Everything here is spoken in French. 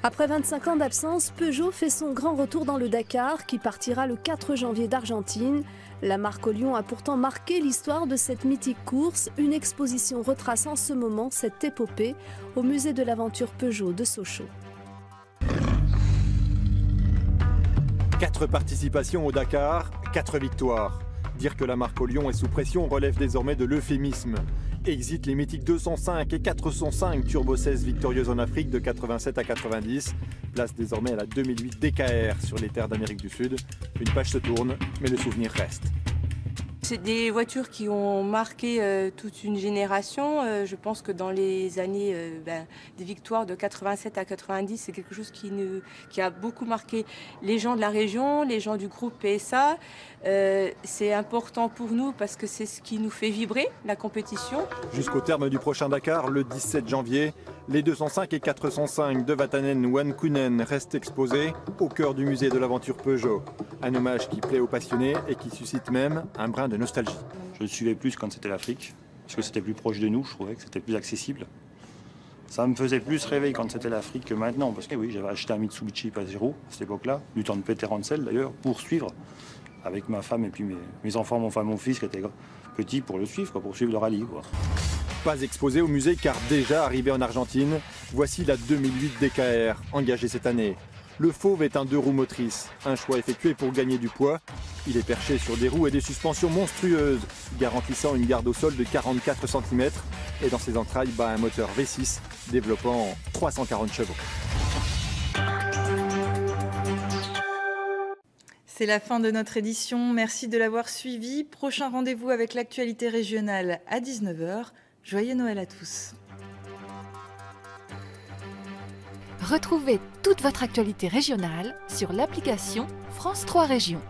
Après 25 ans d'absence, Peugeot fait son grand retour dans le Dakar qui partira le 4 janvier d'Argentine. La marque au lion a pourtant marqué l'histoire de cette mythique course. Une exposition retrace en ce moment cette épopée au musée de l'aventure Peugeot de Sochaux. 4 participations au Dakar, 4 victoires. Dire que la marque au lion est sous pression relève désormais de l'euphémisme. Exit les mythiques 205 et 405 Turbo 16 victorieuses en Afrique de 87 à 90. Place désormais à la 2008 DKR sur les terres d'Amérique du Sud. Une page se tourne, mais le souvenir reste. C'est des voitures qui ont marqué toute une génération. Je pense que dans les années des victoires de 87 à 90, c'est quelque chose qui a beaucoup marqué les gens de la région, les gens du groupe PSA. C'est important pour nous parce que c'est ce qui nous fait vibrer, la compétition. Jusqu'au terme du prochain Dakar, le 17 janvier, les 205 et 405 de Vatanen Wankunen restent exposés au cœur du musée de l'aventure Peugeot. Un hommage qui plaît aux passionnés et qui suscite même un brin de nostalgie. Je le suivais plus quand c'était l'Afrique, parce que c'était plus proche de nous, je trouvais que c'était plus accessible. Ça me faisait plus rêver quand c'était l'Afrique que maintenant, parce que oui, j'avais acheté un Mitsubishi Pajero à cette époque-là, du temps de Peter Hansel d'ailleurs, pour suivre avec ma femme et puis mes enfants, mon fils qui était petit pour le suivre, pour suivre le rallye. Pas exposé au musée car déjà arrivé en Argentine, voici la 2008 DKR, engagée cette année. Le Fauve est un 2 roues motrices, un choix effectué pour gagner du poids. Il est perché sur des roues et des suspensions monstrueuses, garantissant une garde au sol de 44 cm. Et dans ses entrailles bat un moteur V6, développant 340 chevaux. C'est la fin de notre édition. Merci de l'avoir suivi. Prochain rendez-vous avec l'actualité régionale à 19 h. Joyeux Noël à tous. Retrouvez toute votre actualité régionale sur l'application France 3 Régions.